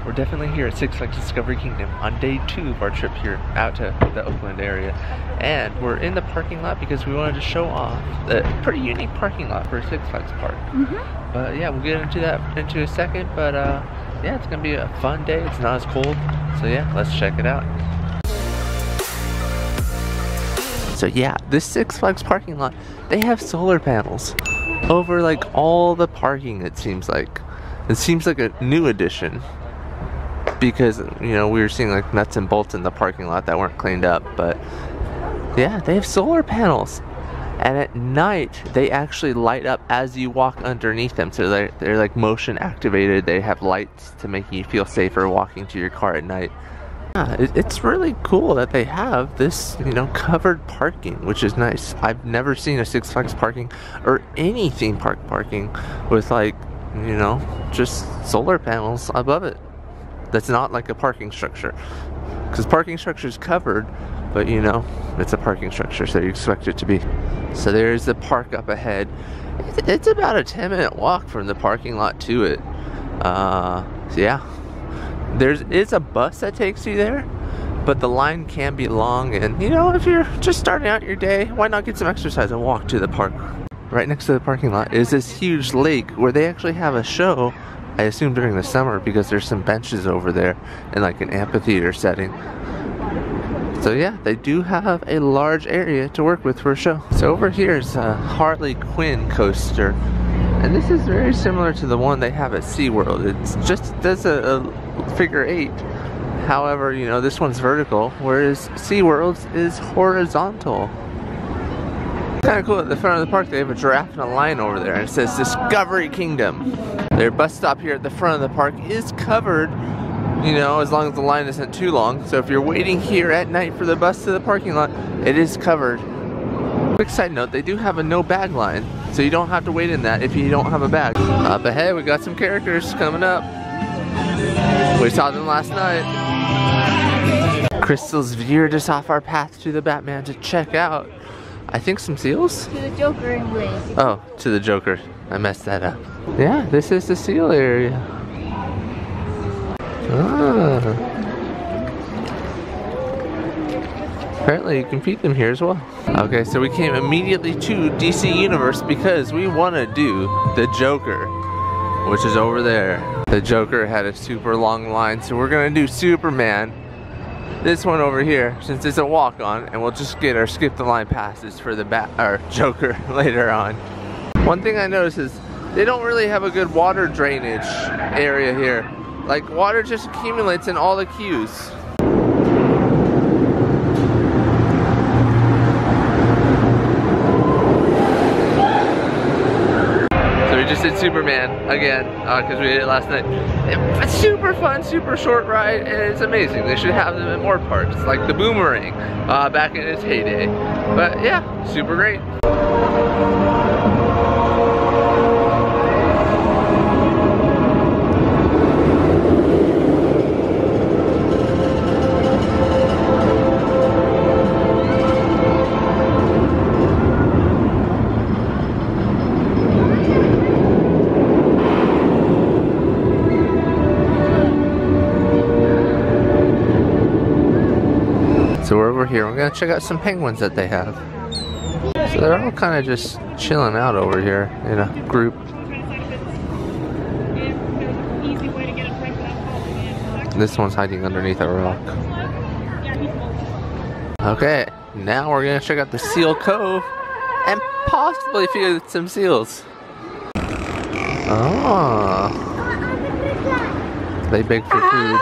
we're definitely here at Six Flags Discovery Kingdom on day 2 of our trip here out to the Oakland area. And we're in the parking lot because we wanted to show off a pretty unique parking lot for a Six Flags park. But yeah, we'll get into that into a second. But yeah, it's gonna be a fun day. It's not as cold. So yeah, let's check it out. So yeah, this Six Flags parking lot, they have solar panels over like all the parking, it seems like. It seems like a new addition because, you know, we were seeing like nuts and bolts in the parking lot that weren't cleaned up, but yeah, they have solar panels. And at night, they actually light up as you walk underneath them. So they're like motion activated. They have lights to make you feel safer walking to your car at night. Yeah, it's really cool that they have this, you know, covered parking, which is nice. I've never seen a Six Flags parking or any theme park parking with like, you know, just solar panels above it. That's not like a parking structure. Because parking structure is covered, but you know, it's a parking structure, so you expect it to be. So there's the park up ahead. It's about a 10-minute walk from the parking lot to it. So yeah. It's a bus that takes you there, but the line can be long, and you know, if you're just starting out your day, why not get some exercise and walk to the park? Right next to the parking lot is this huge lake where they actually have a show, I assume during the summer, because there's some benches over there in like an amphitheater setting. So yeah, they do have a large area to work with for a show. So over here is a Harley Quinn coaster, and this is very similar to the one they have at SeaWorld. It's just does a figure 8. However, you know, this one's vertical, whereas SeaWorld's is horizontal. Kind of cool. At the front of the park, they have a giraffe and a lion over there, and it says Discovery Kingdom. Their bus stop here at the front of the park is covered, you know, as long as the line isn't too long. So if you're waiting here at night for the bus to the parking lot, it is covered. Quick side note, they do have a no bag line, so you don't have to wait in that if you don't have a bag. Up ahead, we got some characters coming up. We saw them last night. Crystal's veered us off our path to the Batman to check out, I think, some seals? To the Joker anyway. Oh, to the Joker. I messed that up. Yeah, this is the seal area. Ah. Apparently you can feed them here as well. Okay, so we came immediately to DC Universe because we want to do the Joker, which is over there. The Joker had a super long line, so we're gonna do Superman. This one over here, since it's a walk-on, and we'll just get our skip the line passes for the Joker later on. One thing I noticed is they don't really have a good water drainage area here. Like, water just accumulates in all the queues. So we just did Superman again, because we did it last night. It's super fun, super short ride, and it's amazing. They should have them at more parks, like the Boomerang, back in its heyday. But yeah, super great. So we're over here, we're gonna check out some penguins that they have. So they're all kind of just chilling out over here in a group. This one's hiding underneath a rock. Okay, now we're gonna check out the Seal Cove and possibly feed some seals. Oh, they beg for food.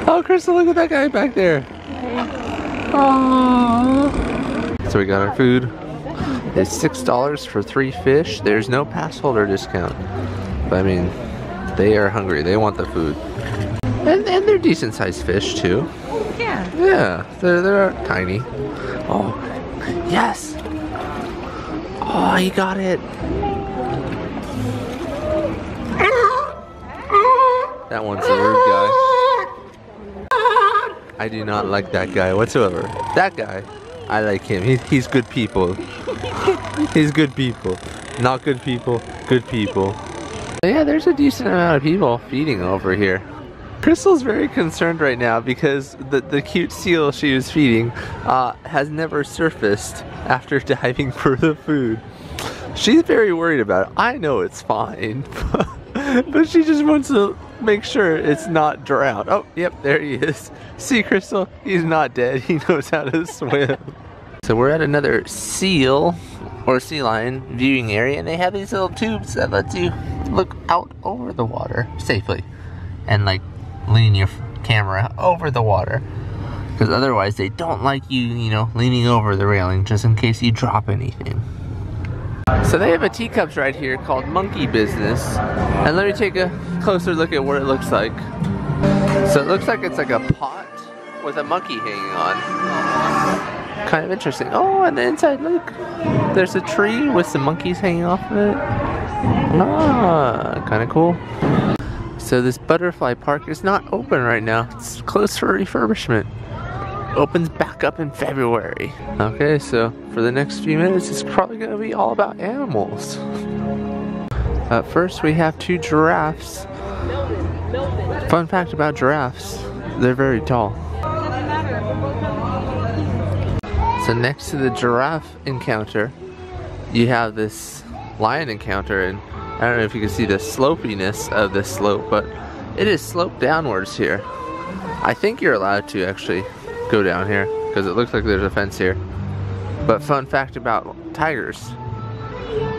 Oh, Crystal, look at that guy back there. Aww. So we got our food. It's $6 for 3 fish. There's no pass holder discount. But I mean, they are hungry. They want the food. And they're decent sized fish too. Yeah. Yeah, they're tiny. Oh, yes. Oh, he got it. That one's a rude guy. I do not like that guy whatsoever. That guy, I like him. He's good people. He's good people. Not good people, Good people. But yeah, there's a decent amount of people feeding over here. Crystal's very concerned right now because the cute seal she was feeding has never surfaced after diving for the food. She's very worried about it. I know it's fine, but she just wants to make sure it's not drowned. Oh, yep, there he is. See, Crystal? He's not dead. He knows how to swim. So we're at another seal or sea lion viewing area, and they have these little tubes that let you look out over the water safely and like lean your camera over the water, because otherwise they don't like you know, leaning over the railing just in case you drop anything. So they have a teacups right here called Monkey Business, and let me take a closer look at what it looks like. So it looks like it's like a pot with a monkey hanging on. Kind of interesting. Oh, and the inside, look, there's a tree with some monkeys hanging off of it. Ah, kind of cool. So this butterfly park is not open right now. It's closed for refurbishment. Opens back up in February. Okay, so for the next few minutes, it's probably gonna be all about animals. First, we have two giraffes. Fun fact about giraffes, they're very tall. So next to the giraffe encounter, you have this lion encounter, and I don't know if you can see the slopiness of this slope, but it is sloped downwards here. I think you're allowed to actually go down here because it looks like there's a fence here. But fun fact about tigers,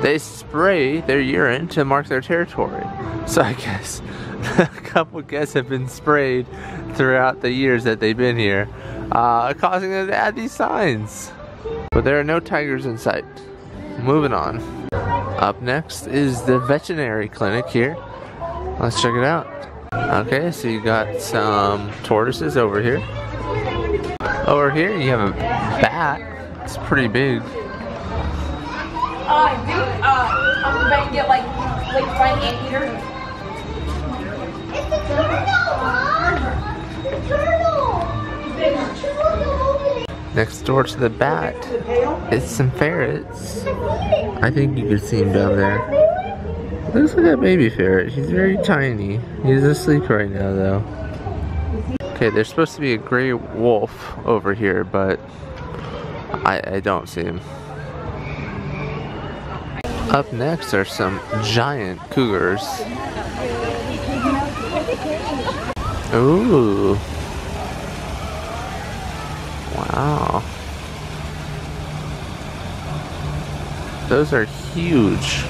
they spray their urine to mark their territory. So I guess a couple guests have been sprayed throughout the years that they've been here, causing them to add these signs. But there are no tigers in sight. Moving on. Up next is the veterinary clinic here. Let's check it out. Okay, so you got some tortoises over here. Over here you have a bat. It's pretty big. I'm gonna get like find anteater. It's a turtle, Mom! It's a turtle! Next door to the bat is some ferrets. I think you can see him down there. Looks like a baby ferret. He's very tiny. He's asleep right now though. Okay, there's supposed to be a gray wolf over here, but I don't see him. Up next are some giant cougars. Ooh. Wow. Those are huge.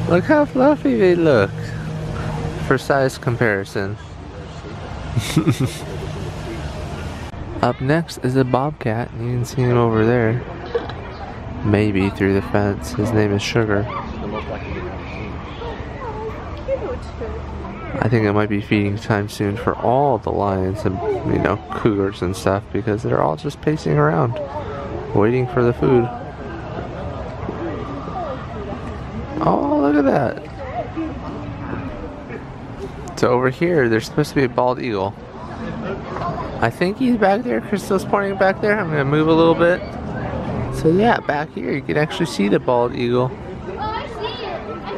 Look how fluffy they look. For size comparison. Up next is a bobcat, and you can see him over there. Maybe through the fence. His name is Sugar. I think it might be feeding time soon for all the lions and, you know, cougars and stuff, because they're all just pacing around, waiting for the food. Oh, look at that. So over here, there's supposed to be a bald eagle. I think he's back there. Crystal's pointing back there. I'm gonna move a little bit. So yeah, back here you can actually see the bald eagle.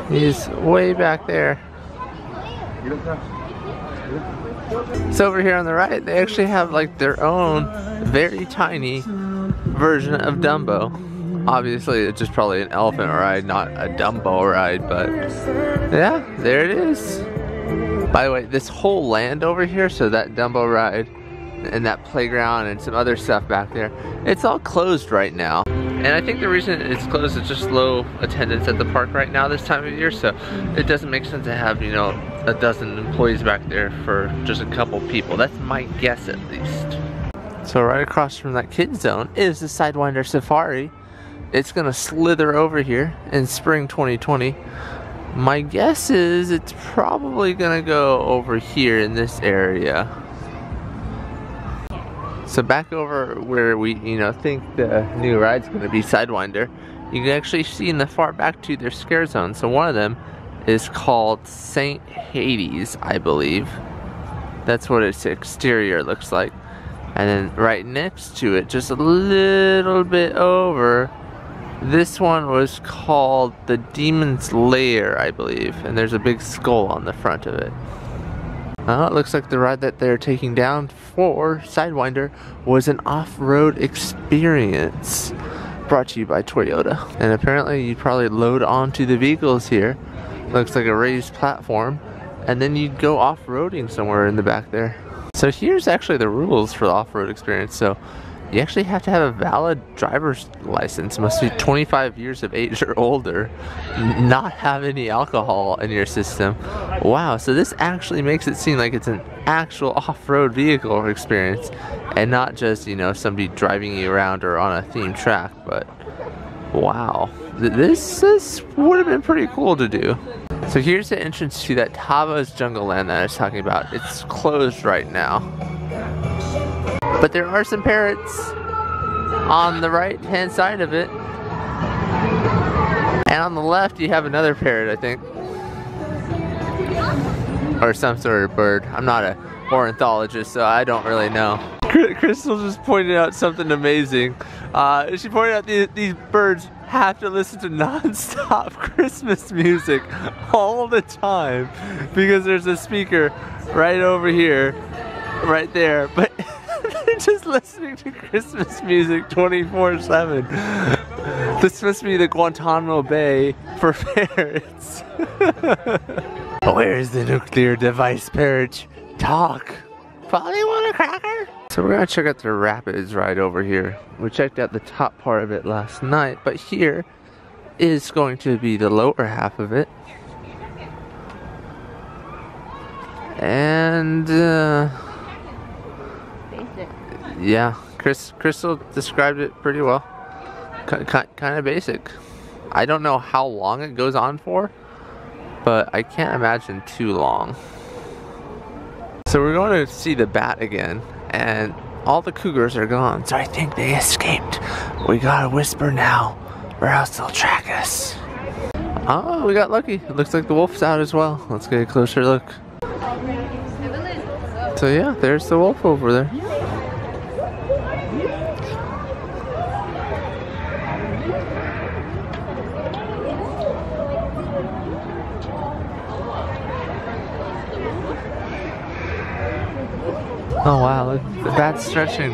He's way back there. So over here on the right, they actually have like their own very tiny version of Dumbo. Obviously, it's just probably an elephant ride, not a Dumbo ride, but yeah, there it is. By the way, this whole land over here, so that Dumbo ride and that playground and some other stuff back there, it's all closed right now. And I think the reason it's closed is just low attendance at the park right now this time of year, so it doesn't make sense to have, you know, a dozen employees back there for just a couple people. That's my guess at least. So right across from that kids zone is the Sidewinder Safari. It's gonna slither over here in spring 2020. My guess is it's probably gonna go over here in this area. So back over where we, you know, think the new ride's gonna be Sidewinder, you can actually see in the far back to their scare zone. So one of them is called St. Hades, I believe. That's what its exterior looks like. And then right next to it, just a little bit over, this one was called the Demon's Lair, I believe. And there's a big skull on the front of it. It looks like the ride that they're taking down for Sidewinder was an off-road experience brought to you by Toyota. And apparently you'd probably load onto the vehicles here. Looks like a raised platform. And then you'd go off-roading somewhere in the back there. So here's actually the rules for the off-road experience. So you actually have to have a valid driver's license. Must be 25 years of age or older. Not have any alcohol in your system. Wow, so this actually makes it seem like it's an actual off-road vehicle experience and not just, you know, somebody driving you around or on a themed track. But wow, this would have been pretty cool to do. So here's the entrance to that Tava's Jungle Land that I was talking about. It's closed right now. But there are some parrots on the right hand side of it. And on the left you have another parrot, I think. Or some sort of bird. I'm not a ornithologist, so I don't really know. Crystal just pointed out something amazing. She pointed out these birds have to listen to non-stop Christmas music all the time because there's a speaker right over here, right there, but they're just listening to Christmas music 24/7. This must be the Guantanamo Bay for parrots. Where's the nuclear device, parrot? Talk. Probably want a cracker? So we're gonna check out the Rapids ride over here. We checked out the top part of it last night, but here is going to be the lower half of it. And yeah, Crystal described it pretty well. Kind of basic. I don't know how long it goes on for, but I can't imagine too long. So we're going to see the bat again, and all the cougars are gone, so I think they escaped. We gotta whisper now, or else they'll track us. Oh, we got lucky. It looks like the wolf's out as well. Let's get a closer look. So yeah, there's the wolf over there. Oh wow, look, the bat's stretching.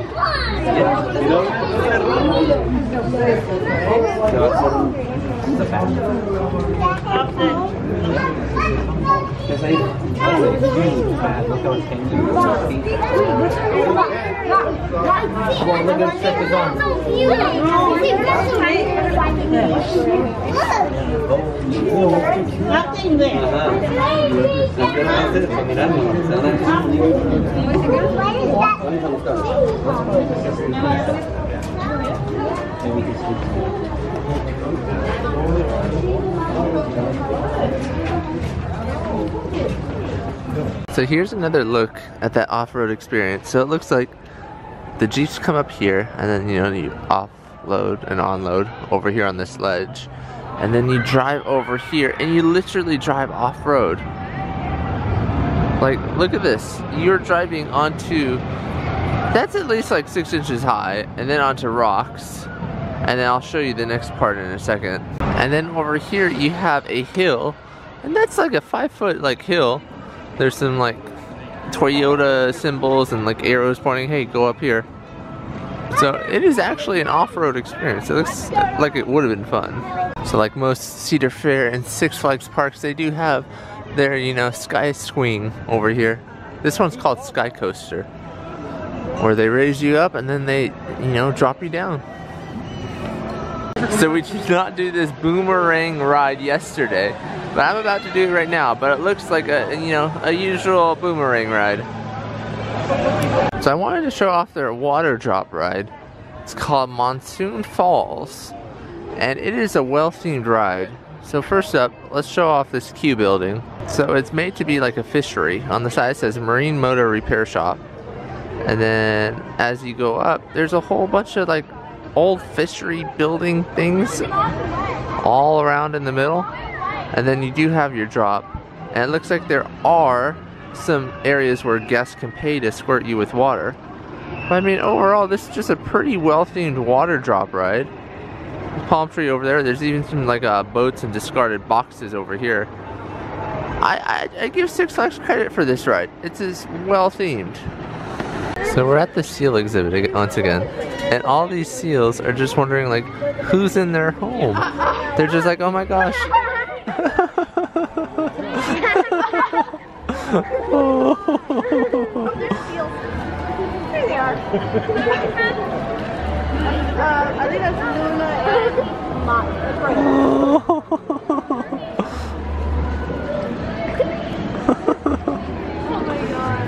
So here's another look at that off-road experience. So it looks like the Jeeps come up here, and then you offload and onload over here on this ledge, and then you drive over here and you literally drive off-road. Like, look at this. You're driving onto, that's at least like 6 inches high, and then onto rocks, and then I'll show you the next part in a second. And then over here you have a hill, and that's like a 5-foot like hill. There's some like Toyota symbols and like arrows pointing, hey, go up here. So it is actually an off-road experience. It looks like it would have been fun. So like most Cedar Fair and Six Flags parks, they do have their, sky swing over here. This one's called Sky Coaster, where they raise you up and then they, drop you down. So we did not do this boomerang ride yesterday, but I'm about to do it right now. But it looks like a usual boomerang ride. So I wanted to show off their water drop ride. It's called Monsoon Falls, and it is a well-themed ride. So first up, let's show off this Q building. So it's made to be like a fishery. On the side it says Marine Motor Repair Shop, and then as you go up, there's a whole bunch of like old fishery building things all around in the middle, and then you do have your drop, and it looks like there are some areas where guests can pay to squirt you with water, I mean, overall, this is just a pretty well-themed water drop ride. Palm tree over there. There's even some like boats and discarded boxes over here. I give Six Flags credit for this ride. It's as well-themed. So we're at the seal exhibit once again, and all these seals are just wondering like, who's in their home? They're just like, oh my gosh. There they are. I think that's Luna and Knott. Oh my god.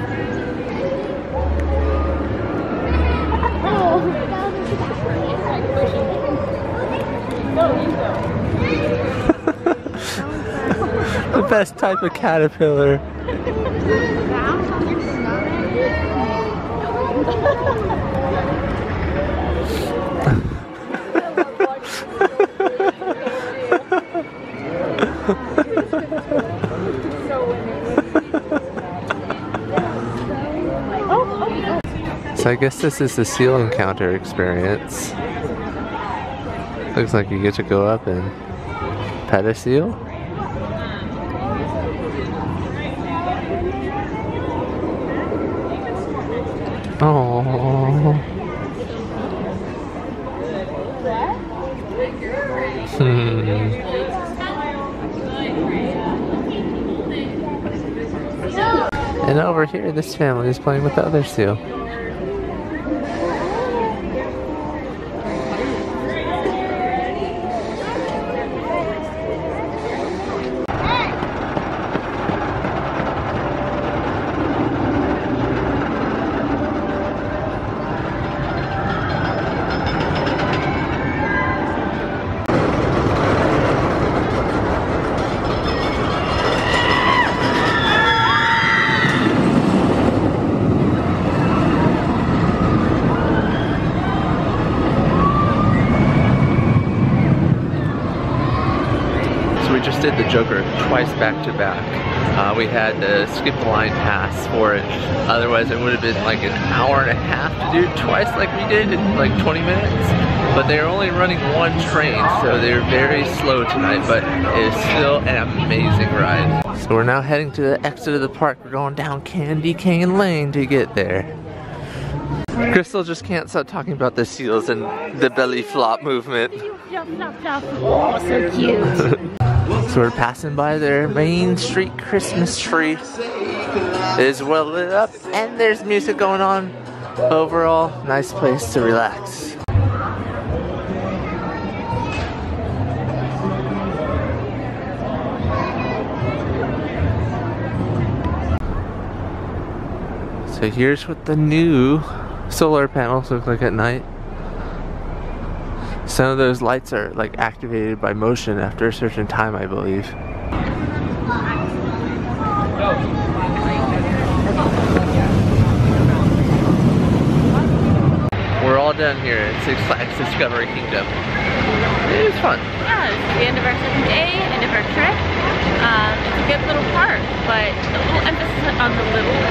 The best type of caterpillar. So I guess this is the seal encounter experience. Looks like you get to go up and pet a seal. Oh. And over here, this family is playing with the other seal. Did the Joker twice back to back. We had to skip the line pass for it. Otherwise it would have been like an hour and a half to do it twice like we did in like 20 minutes. But they're only running one train, so they're very slow tonight, but it's still an amazing ride. So we're now heading to the exit of the park. We're going down Candy Cane Lane to get there. Crystal just can't stop talking about the seals and the belly flop movement. Oh, so cute. So we're passing by their Main Street Christmas tree. It is well lit up and there's music going on. Overall, nice place to relax. So here's what the new solar panels look like at night. Some of those lights are like activated by motion after a certain time, I believe. We're all done here at Six Flags Discovery Kingdom. It was fun. Yeah, it's the end of our second day, end of our trip. It's a good little park, but a little emphasis on the little.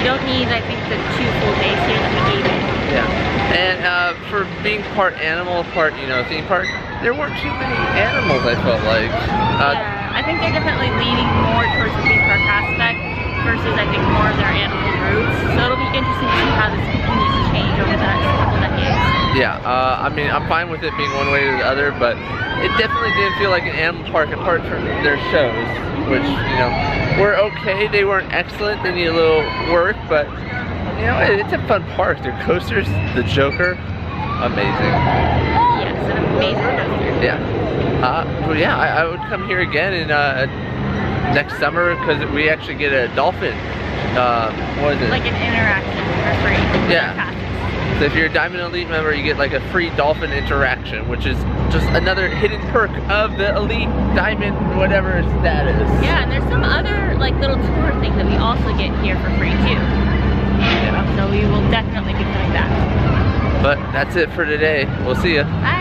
You don't need, I think, the 2 full days here that we gave it. Yeah, and for being part animal, part, you know, theme park, there weren't too many animals, I felt like. Yeah, I think they're definitely leaning more towards the theme park aspect versus, I think, more of their animal roots. So it'll be interesting to see how this continues to change over the next couple decades. Yeah, I mean, I'm fine with it being one way or the other, but it definitely didn't feel like an animal park apart from their shows, which, you know, were okay. They weren't excellent, they need a little work, but you know, it's a fun park. Their coasters, the Joker, amazing. Yes, an amazing coaster. Yeah. But yeah, I would come here again in next summer because we actually get a dolphin. What is it? Like an interaction for free. Yeah. So if you're a Diamond Elite member, you get like a free dolphin interaction, which is just another hidden perk of the Elite Diamond whatever status. Yeah, and there's some other like little tour things that we also get here for free too. Yeah. So we will definitely be coming back. But that's it for today. We'll see ya. Bye.